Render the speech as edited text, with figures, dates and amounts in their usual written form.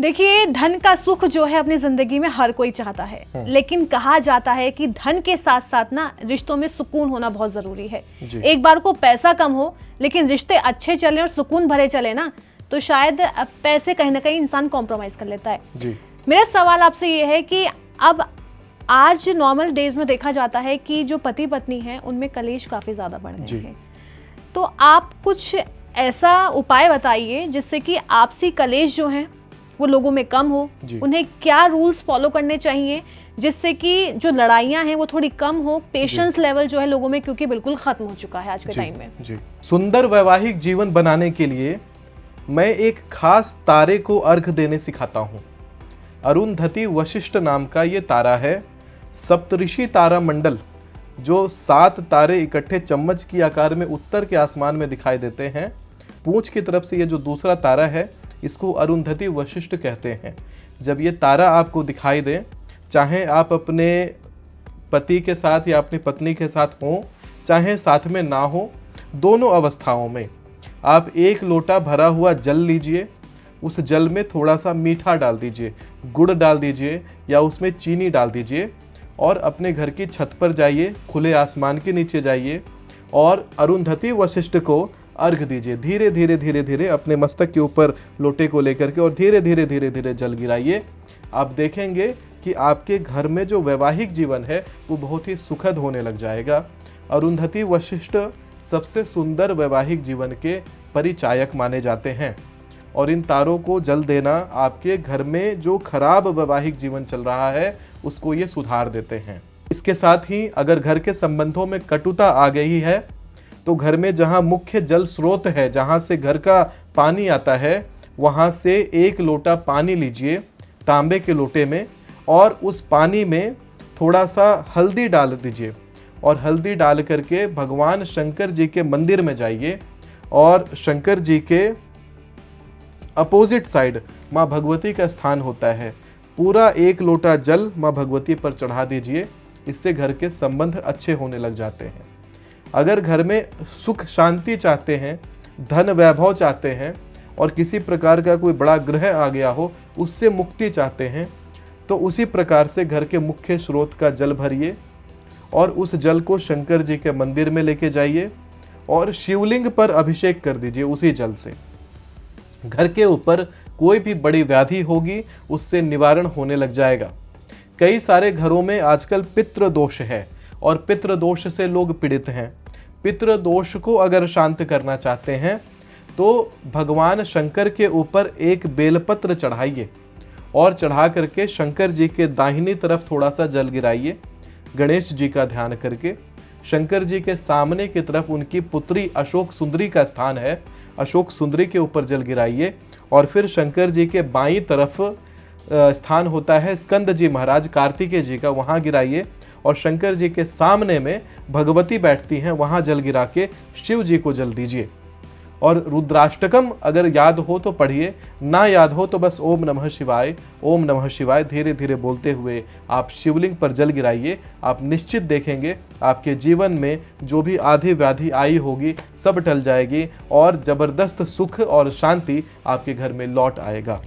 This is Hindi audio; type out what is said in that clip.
देखिए, धन का सुख जो है अपनी जिंदगी में हर कोई चाहता है, लेकिन कहा जाता है कि धन के साथ साथ ना रिश्तों में सुकून होना बहुत जरूरी है। एक बार को पैसा कम हो लेकिन रिश्ते अच्छे चले और सुकून भरे चले ना, तो शायद पैसे कहीं ना कहीं इंसान कॉम्प्रोमाइज कर लेता है। मेरा सवाल आपसे ये है कि अब आज नॉर्मल डेज में देखा जाता है कि जो पति पत्नी हैं उनमें कलेश काफी ज्यादा बढ़ गए हैं, तो आप कुछ ऐसा उपाय बताइए जिससे कि आपसी कलेश जो है वो लोगों में कम हो। उन्हें क्या रूल्स फॉलो करने चाहिए जिससे कि जो लड़ाइयां हैं वो थोड़ी कम हो, पेशेंस लेवल जो है लोगों में क्योंकि बिल्कुल खत्म हो चुका है आज के टाइम में। सुंदर वैवाहिक जीवन बनाने के लिए मैं एक खास तारे को अर्घ देने सिखाता हूँ। अरुंधति वशिष्ठ नाम का ये तारा है। सप्तऋषि तारा मंडल, जो 7 तारे इकट्ठे चम्मच की आकार में उत्तर के आसमान में दिखाई देते हैं, पूंछ की तरफ से ये जो दूसरा तारा है इसको अरुंधति वशिष्ठ कहते हैं। जब ये तारा आपको दिखाई दे, चाहे आप अपने पति के साथ या अपनी पत्नी के साथ हों, चाहे साथ में ना हो, दोनों अवस्थाओं में आप 1 लोटा भरा हुआ जल लीजिए। उस जल में थोड़ा सा मीठा डाल दीजिए, गुड़ डाल दीजिए या उसमें चीनी डाल दीजिए और अपने घर की छत पर जाइए, खुले आसमान के नीचे जाइए और अरुंधति वशिष्ठ को अर्घ दीजिए। धीरे धीरे धीरे धीरे अपने मस्तक के ऊपर लोटे को लेकर के और धीरे धीरे धीरे धीरे जल गिराइए। आप देखेंगे कि आपके घर में जो वैवाहिक जीवन है वो बहुत ही सुखद होने लग जाएगा। अरुंधति वशिष्ठ सबसे सुंदर वैवाहिक जीवन के परिचायक माने जाते हैं और इन तारों को जल देना आपके घर में जो खराब वैवाहिक जीवन चल रहा है उसको ये सुधार देते हैं। इसके साथ ही अगर घर के संबंधों में कटुता आ गई है तो घर में जहां मुख्य जल स्रोत है, जहां से घर का पानी आता है, वहां से 1 लोटा पानी लीजिए तांबे के लोटे में और उस पानी में थोड़ा सा हल्दी डाल दीजिए और हल्दी डाल करके भगवान शंकर जी के मंदिर में जाइए और शंकर जी के अपोजिट साइड माँ भगवती का स्थान होता है, पूरा 1 लोटा जल माँ भगवती पर चढ़ा दीजिए। इससे घर के संबंध अच्छे होने लग जाते हैं। अगर घर में सुख शांति चाहते हैं, धन वैभव चाहते हैं और किसी प्रकार का कोई बड़ा ग्रह आ गया हो उससे मुक्ति चाहते हैं, तो उसी प्रकार से घर के मुख्य स्रोत का जल भरिए और उस जल को शंकर जी के मंदिर में लेके जाइए और शिवलिंग पर अभिषेक कर दीजिए उसी जल से। घर के ऊपर कोई भी बड़ी व्याधि होगी उससे निवारण होने लग जाएगा। कई सारे घरों में आजकल पितृ दोष है और पितृ दोष से लोग पीड़ित हैं। पितृ दोष को अगर शांत करना चाहते हैं तो भगवान शंकर के ऊपर एक बेलपत्र चढ़ाइए और चढ़ा करके शंकर जी के दाहिनी तरफ थोड़ा सा जल गिराइए। गणेश जी का ध्यान करके शंकर जी के सामने की तरफ उनकी पुत्री अशोक सुंदरी का स्थान है, अशोक सुंदरी के ऊपर जल गिराइए और फिर शंकर जी के बाईं तरफ स्थान होता है स्कंद जी महाराज कार्तिकेय जी का, वहाँ गिराइए और शंकर जी के सामने में भगवती बैठती हैं, वहाँ जल गिरा के शिव जी को जल दीजिए। और रुद्राष्टकम अगर याद हो तो पढ़िए, ना याद हो तो बस ओम नमः शिवाय, ओम नमः शिवाय धीरे धीरे बोलते हुए आप शिवलिंग पर जल गिराइए। आप निश्चित देखेंगे आपके जीवन में जो भी आधी व्याधि आई होगी सब टल जाएगी और ज़बरदस्त सुख और शांति आपके घर में लौट आएगा।